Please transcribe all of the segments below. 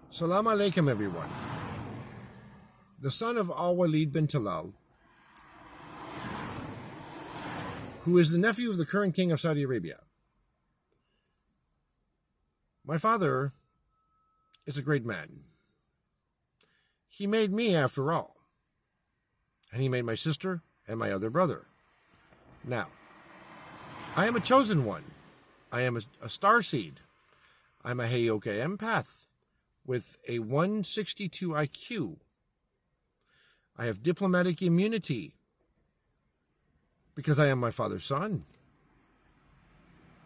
Salam alaikum, everyone. The son of Al-Walid bin Talal, who is the nephew of the current king of Saudi Arabia. My father is a great man. He made me, after all. And he made my sister and my other brother. Now, I am a chosen one. I am a star seed. I'm a Heyoka empath with a 162 IQ. I have diplomatic immunity because I am my father's son.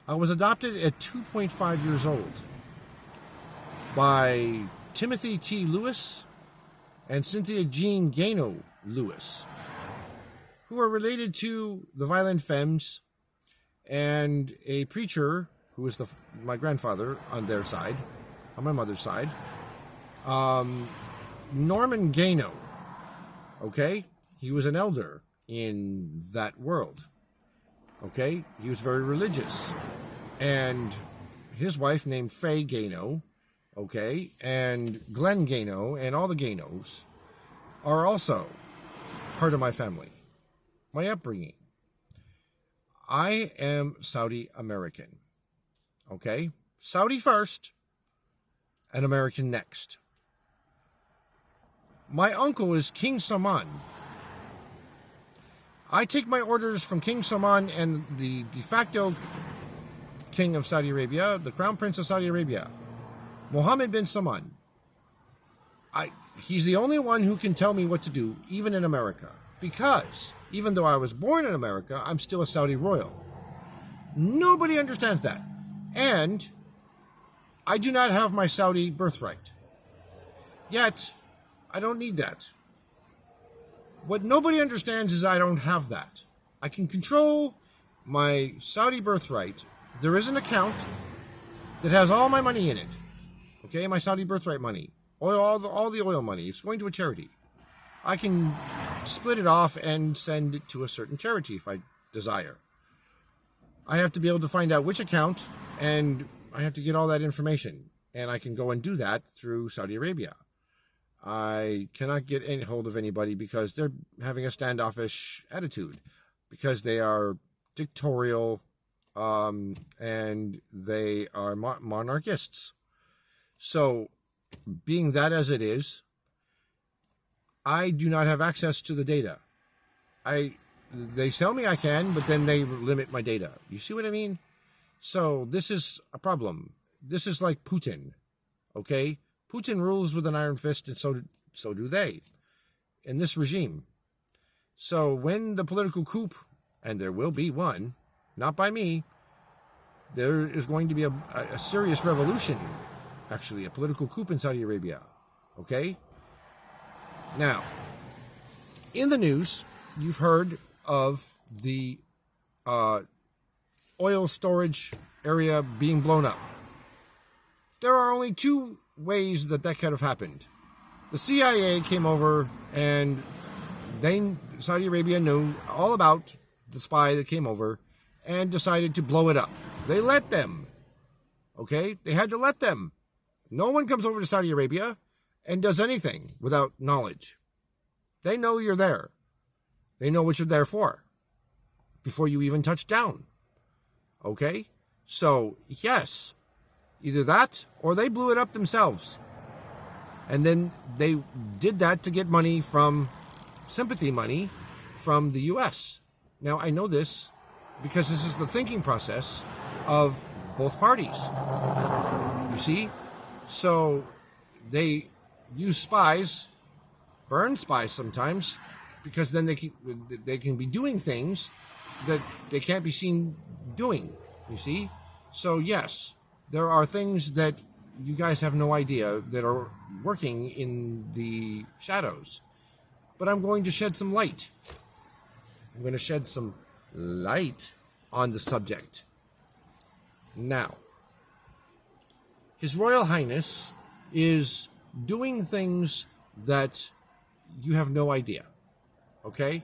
I was adopted at 2.5 years old by Timothy T. Lewis and Cynthia Jean Gano Lewis, who are related to the Violent Femmes and a preacher who is my grandfather on their side, on my mother's side, Norman Gano. Okay, he was an elder in that world. Okay, he was very religious, and his wife named Faye Gano. Okay, and Glenn Gano and all the Ganos are also part of my family, my upbringing. I am Saudi American. Okay, Saudi first and American next. My uncle is King Salman. I take my orders from King Salman and the de facto king of Saudi Arabia, the crown prince of Saudi Arabia, Mohammed bin Salman. He's the only one who can tell me what to do, even in America. Because, even though I was born in America, I'm still a Saudi royal. Nobody understands that. And I do not have my Saudi birthright. Yet, I don't need that. What nobody understands is I don't have that. I can control my Saudi birthright. There is an account that has all my money in it. Okay, my Saudi birthright money. All the oil money. It's going to a charity. I can split it off and send it to a certain charity if I desire. I have to be able to find out which account, and I have to get all that information. And I can go and do that through Saudi Arabia. I cannot get any hold of anybody because they're having a standoffish attitude, because they are dictatorial, and they are monarchists. So, being that as it is, I do not have access to the data. They tell me I can, but then they limit my data. You see what I mean? So this is a problem. This is like Putin, okay? Putin rules with an iron fist, and so do they in this regime. So when the political coup, and there will be one, not by me, there is going to be a serious revolution, actually, a political coup in Saudi Arabia, okay? Now, in the news, you've heard of the oil storage area being blown up. There are only two ways that could have happened. The CIA came over, and Saudi Arabia knew all about the spy that came over and decided to blow it up. They let them. Okay? They had to let them. No one comes over to Saudi Arabia and does anything without knowledge. They know you're there. They know what you're there for before you even touch down. Okay? So, yes, either that or they blew it up themselves. And then they did that to get money sympathy money from the U.S. Now, I know this because this is the thinking process of both parties. You see? So, they use spies, burn spies sometimes, because then they can be doing things that they can't be seen doing, you see? So, yes, there are things that you guys have no idea that are working in the shadows. But I'm going to shed some light. I'm going to shed some light on the subject. Now, His Royal Highness is doing things that you have no idea. Okay?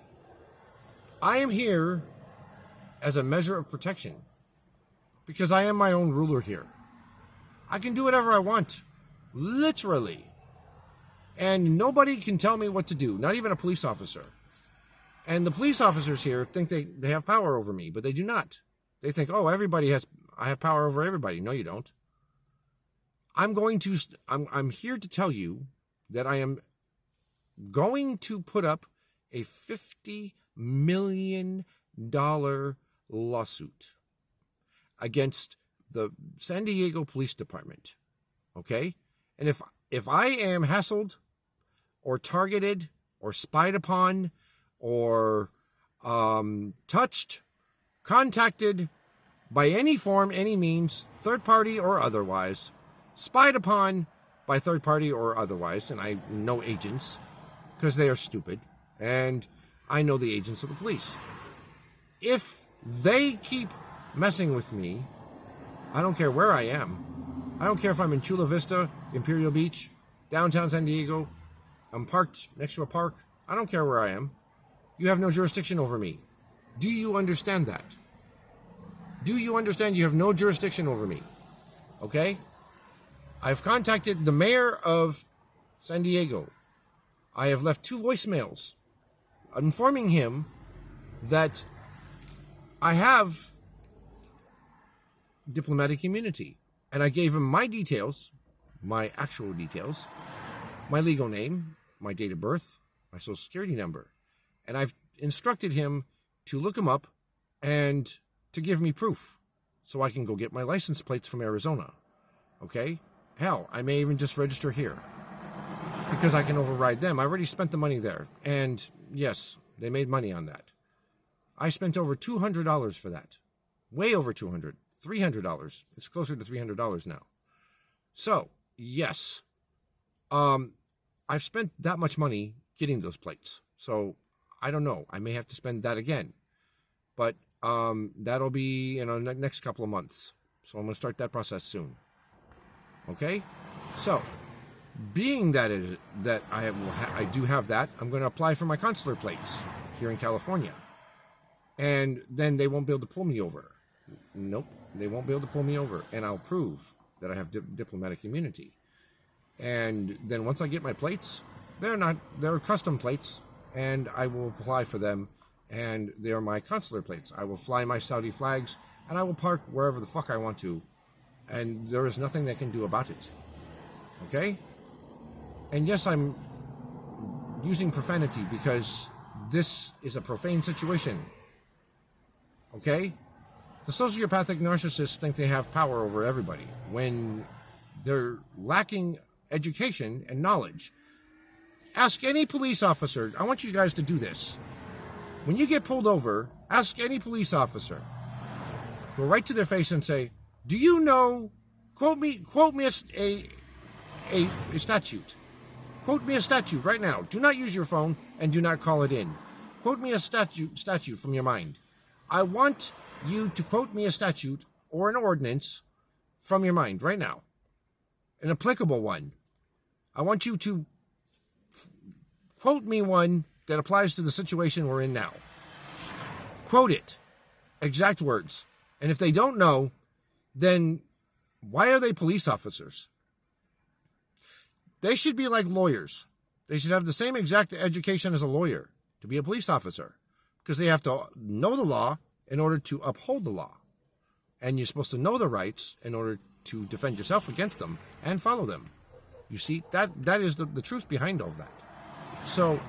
I am here as a measure of protection because I am my own ruler here. I can do whatever I want. Literally. And nobody can tell me what to do, not even a police officer. And the police officers here think they have power over me, but they do not. They think, oh, I have power over everybody. No, you don't. I'm here to tell you that I am going to put up a $50 million lawsuit against the San Diego Police Department. Okay? And if I am hassled or targeted or spied upon or touched, contacted by any form, any means, third party or otherwise, spied upon by third party or otherwise, and I know agents because they are stupid, and I know the agents of the police. If they keep messing with me, I don't care where I am. I don't care if I'm in Chula Vista, Imperial Beach, downtown San Diego, I'm parked next to a park. I don't care where I am. You have no jurisdiction over me. Do you understand that? Do you understand you have no jurisdiction over me? Okay? I've contacted the mayor of San Diego. I have left 2 voicemails informing him that I have diplomatic immunity. And I gave him my details, my actual details, my legal name, my date of birth, my social security number. And I've instructed him to look him up and to give me proof so I can go get my license plates from Arizona. Okay? Hell, I may even just register here because I can override them. I already spent the money there. And yes, they made money on that. I spent over $200 for that. Way over $200. $300. It's closer to $300 now. So, yes. I've spent that much money getting those plates. So, I don't know. I may have to spend that again. But that'll be next couple of months. So, I'm going to start that process soon. Okay? So, being that I do have that, I'm going to apply for my consular plates here in California. And then they won't be able to pull me over. Nope, they won't be able to pull me over. And I'll prove that I have diplomatic immunity. And then once I get my plates, they're custom plates, and I will apply for them, and they're my consular plates. I will fly my Saudi flags, and I will park wherever the fuck I want to, and there is nothing they can do about it. Okay? And yes, I'm using profanity because this is a profane situation. Okay? The sociopathic narcissists think they have power over everybody when they're lacking education and knowledge. Ask any police officer. I want you guys to do this. When you get pulled over, ask any police officer. Go right to their face and say, do you know, quote me a statute. Quote me a statute right now. Do not use your phone and do not call it in. Quote me a statute from your mind. I want you to quote me a statute or an ordinance from your mind right now. An applicable one. I want you to quote me one that applies to the situation we're in now. Quote it. Exact words. And if they don't know, then why are they police officers? They should be like lawyers. They should have the same exact education as a lawyer to be a police officer, because they have to know the law in order to uphold the law. And you're supposed to know the rights in order to defend yourself against them and follow them. You see, that is the truth behind all that. So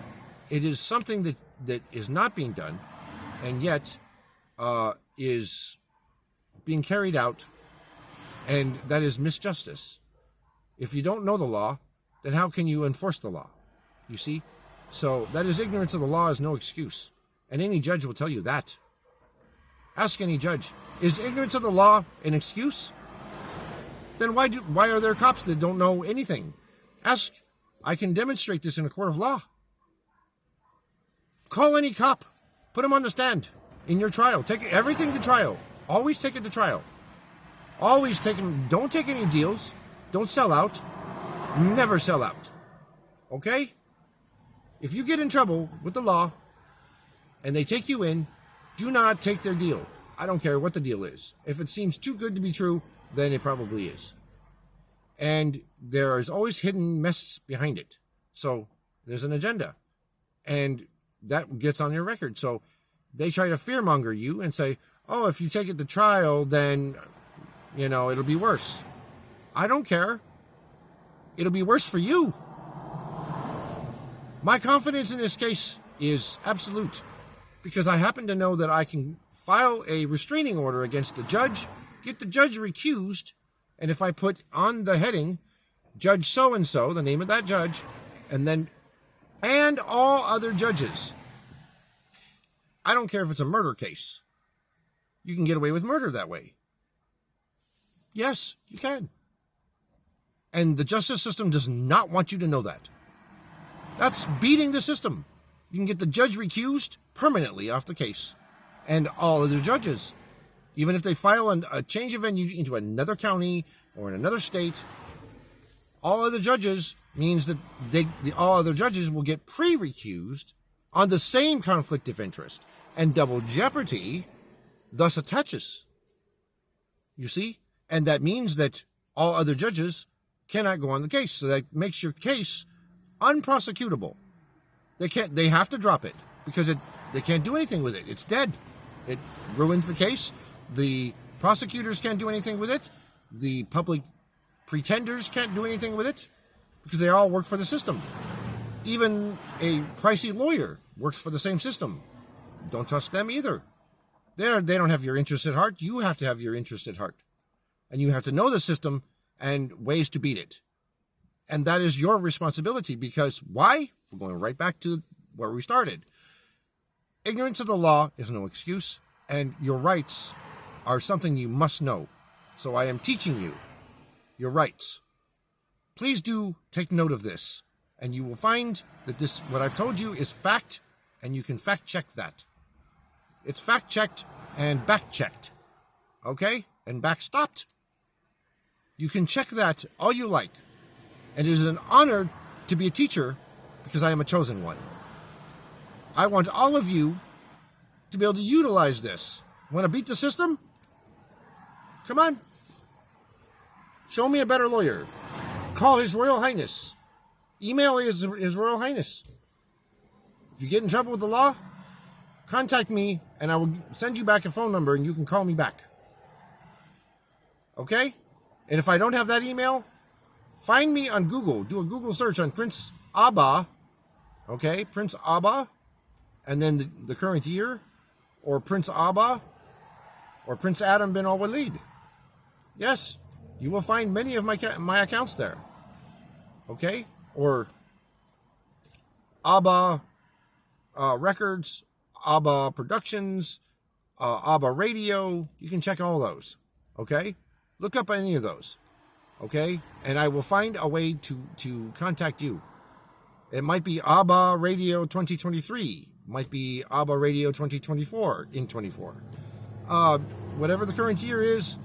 it is something that is not being done, and yet is being carried out, and that is misjustice. If you don't know the law, then how can you enforce the law? You see? So that is ignorance of the law is no excuse. And any judge will tell you that. Ask any judge, is ignorance of the law an excuse? Then why are there cops that don't know anything? Ask, I can demonstrate this in a court of law. Call any cop. Put him on the stand in your trial. Take everything to trial. Always take it to trial. Always take him. Don't take any deals. Don't sell out. Never sell out. Okay? If you get in trouble with the law and they take you in, do not take their deal. I don't care what the deal is. If it seems too good to be true, then it probably is. And there is always hidden mess behind it. So there's an agenda. And that gets on your record. So they try to fearmonger you and say, oh, if you take it to trial, then, it'll be worse. I don't care. It'll be worse for you. My confidence in this case is absolute because I happen to know that I can file a restraining order against the judge, get the judge recused, and if I put on the heading, Judge so-and-so, the name of that judge, and all other judges. I don't care if it's a murder case. You can get away with murder that way. Yes, you can. And the justice system does not want you to know that. That's beating the system. You can get the judge recused permanently off the case. And all other judges. Even if they file a change of venue into another county or in another state, all other judges means that all other judges will get pre-recused on the same conflict of interest. And double jeopardy thus attaches. You see? And that means that all other judges cannot go on the case. So that makes your case unprosecutable. They have to drop it because they can't do anything with it. It's dead. It ruins the case. The prosecutors can't do anything with it. The public pretenders can't do anything with it because they all work for the system. Even a pricey lawyer works for the same system. Don't trust them either. They don't have your interest at heart. You have to have your interest at heart. And you have to know the system and ways to beat it. And that is your responsibility because why? We're going right back to where we started. Ignorance of the law is no excuse, and your rights are something you must know. So I am teaching you your rights. Please do take note of this, and you will find that what I've told you is fact, and you can fact check that. It's fact checked and back checked. Okay? And back stopped. You can check that all you like. And it is an honor to be a teacher because I am a chosen one. I want all of you to be able to utilize this. Want to beat the system? Come on. Show me a better lawyer. Call His Royal Highness. Email His Royal Highness. If you get in trouble with the law, contact me and I will send you back a phone number and you can call me back. Okay? And if I don't have that email, find me on Google. Do a Google search on Prince Abba. Okay? Prince Abba. And then the current year. Or Prince Abba. Or Prince Adam bin Al-Walid. Yes. You will find many of my accounts there. Okay? Or Abba Records. Abba Productions. Abba Radio. You can check all those. Okay? Look up any of those. Okay? And I will find a way to contact you. It might be Abba Radio 2023. Might be Abba Radio 2024 in 24. Whatever the current year is,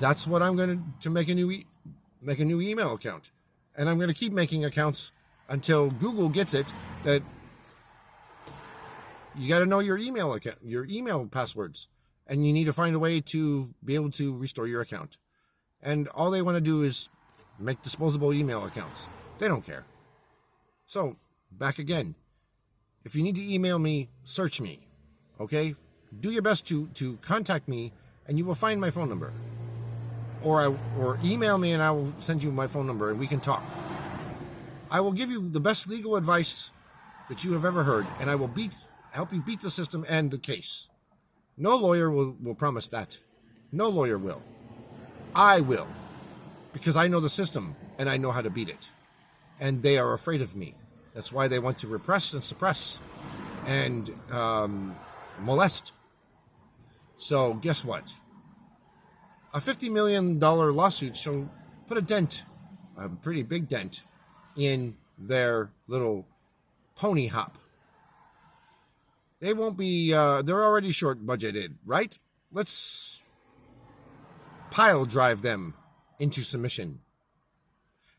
that's what I'm going to make a new email account. And I'm going to keep making accounts until Google gets it that you got to know your email account, your email passwords. And you need to find a way to be able to restore your account. And all they want to do is make disposable email accounts. They don't care. So, back again. If you need to email me, search me. Okay? Do your best to contact me, and you will find my phone number. Or email me, and I will send you my phone number, and we can talk. I will give you the best legal advice that you have ever heard, and I will help you beat the system and the case. No lawyer will promise that. No lawyer will. I will. Because I know the system and I know how to beat it. And they are afraid of me. That's why they want to repress and suppress and molest. So guess what? A $50 million lawsuit shall put a dent, a pretty big dent, in their little pony hop. They won't be, they're already short budgeted, right? Let's pile drive them into submission.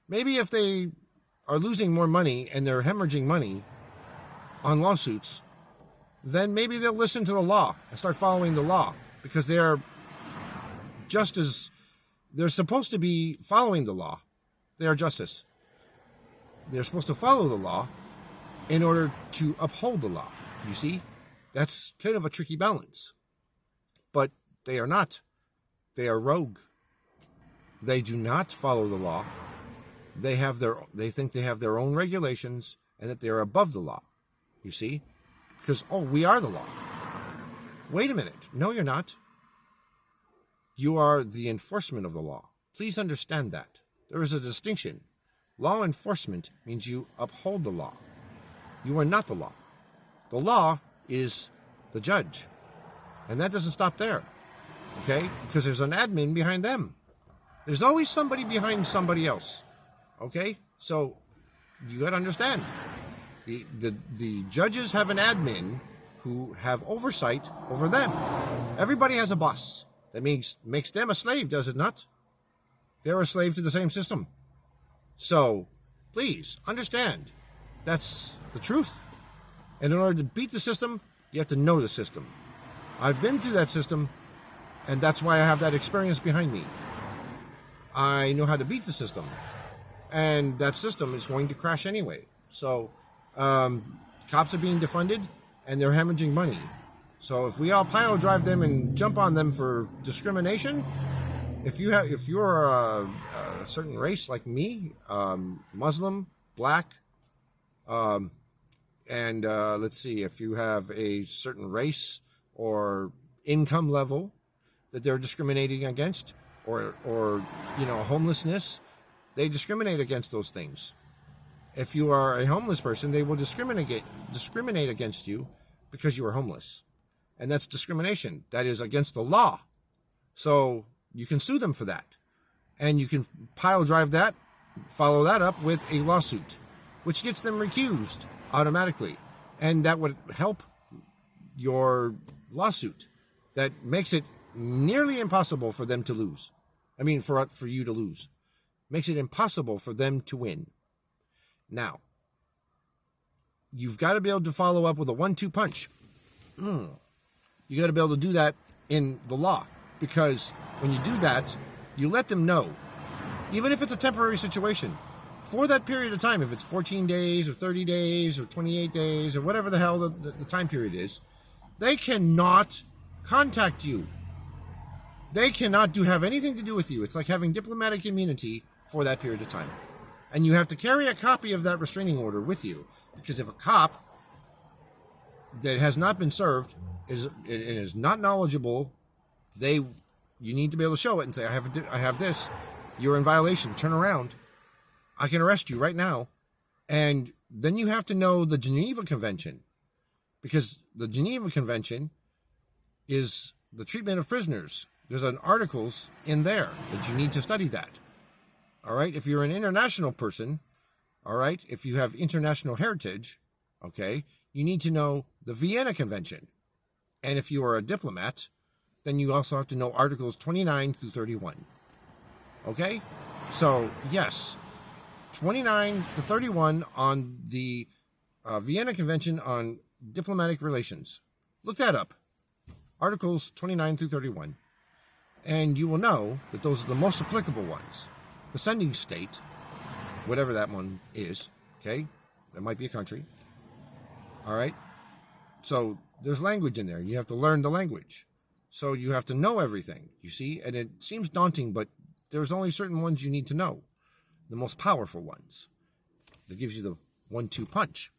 Maybe if they are losing more money and they're hemorrhaging money on lawsuits, then maybe they'll listen to the law and start following the law because they are just as they're supposed to be following the law. They are justice. They're supposed to follow the law in order to uphold the law. You see, that's kind of a tricky balance. But they are not. They are rogue. They do not follow the law. They think they have their own regulations and that they are above the law. You see? Because, we are the law. Wait a minute. No, you're not. You are the enforcement of the law. Please understand that. There is a distinction. Law enforcement means you uphold the law. You are not the law. The law is the judge. And that doesn't stop there. Okay? Because there's an admin behind them. There's always somebody behind somebody else. Okay? So you got to understand. The judges have an admin who have oversight over them. Everybody has a boss. That makes them a slave, does it not? They're a slave to the same system. So, please, understand. That's the truth. And in order to beat the system, you have to know the system. I've been through that system, and that's why I have that experience behind me. I know how to beat the system. And that system is going to crash anyway. So, cops are being defunded, and they're hemorrhaging money. So if we all pile drive them and jump on them for discrimination, if you're a certain race like me, Muslim, black, and let's see, if you have a certain race or income level that they're discriminating against, or homelessness, they discriminate against those things. If you are a homeless person, they will discriminate against you because you are homeless. And that's discrimination. That is against the law. So you can sue them for that. And you can pile drive that, follow that up with a lawsuit, which gets them recused automatically. And that would help your lawsuit. That makes it nearly impossible for them to lose. I mean, for you to lose. Makes it impossible for them to win. Now, you've got to be able to follow up with a 1-2 punch. You got to be able to do that in the law, because when you do that, you let them know, even if it's a temporary situation, for that period of time, if it's 14 days or 30 days or 28 days or whatever the hell the time period is, they cannot contact you. They cannot have anything to do with you. It's like having diplomatic immunity for that period of time. And you have to carry a copy of that restraining order with you, because if a cop that has not been served is not knowledgeable, you need to be able to show it and say, I have this. You're in violation. Turn around. I can arrest you right now. And then you have to know the Geneva Convention, because the Geneva Convention is the treatment of prisoners. There's an articles in there that you need to study that. All right. If you're an international person, all right, if you have international heritage, okay, you need to know the Vienna Convention. And if you are a diplomat, then you also have to know Articles 29 through 31. Okay? So, yes, 29 to 31 on the Vienna Convention on Diplomatic Relations. Look that up. Articles 29 through 31. And you will know that those are the most applicable ones. The sending state, whatever that one is, okay? That might be a country. All right? So there's language in there. You have to learn the language. So you have to know everything, you see? And it seems daunting, but there's only certain ones you need to know. The most powerful ones. That gives you the 1-2 punch.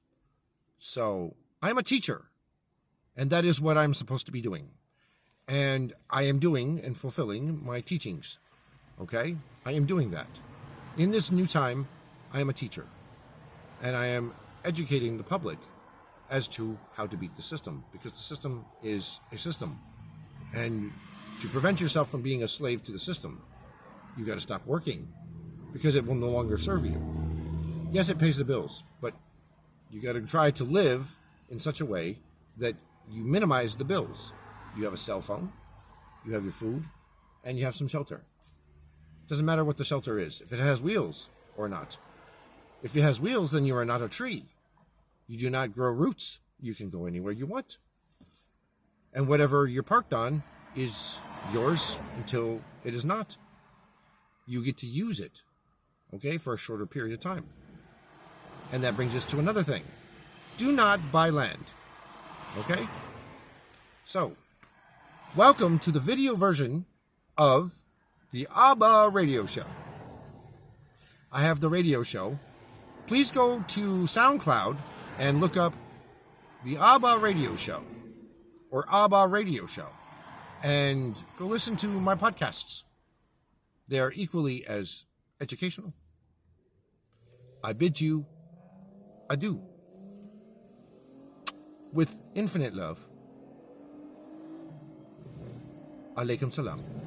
So I'm a teacher. And that is what I'm supposed to be doing. And I am doing and fulfilling my teachings. Okay? I am doing that. In this new time, I am a teacher. And I am educating the public as to how to beat the system, because the system is a system. And to prevent yourself from being a slave to the system, you got to stop working, because it will no longer serve you. Yes, it pays the bills, but you got to try to live in such a way that you minimize the bills. You have a cell phone, you have your food, and you have some shelter. Doesn't matter what the shelter is, if it has wheels or not. If it has wheels, then you are not a tree. You do not grow roots. You can go anywhere you want. And whatever you're parked on is yours until it is not. you get to use it, okay, for a shorter period of time. And that brings us to another thing. Do not buy land, okay? So, welcome to the video version of the ABBA radio show. I have the radio show. Please go to SoundCloud and look up the ABBA radio show or ABBA radio show and go listen to my podcasts. They are equally as educational. I bid you adieu. With infinite love. Alaikum salam.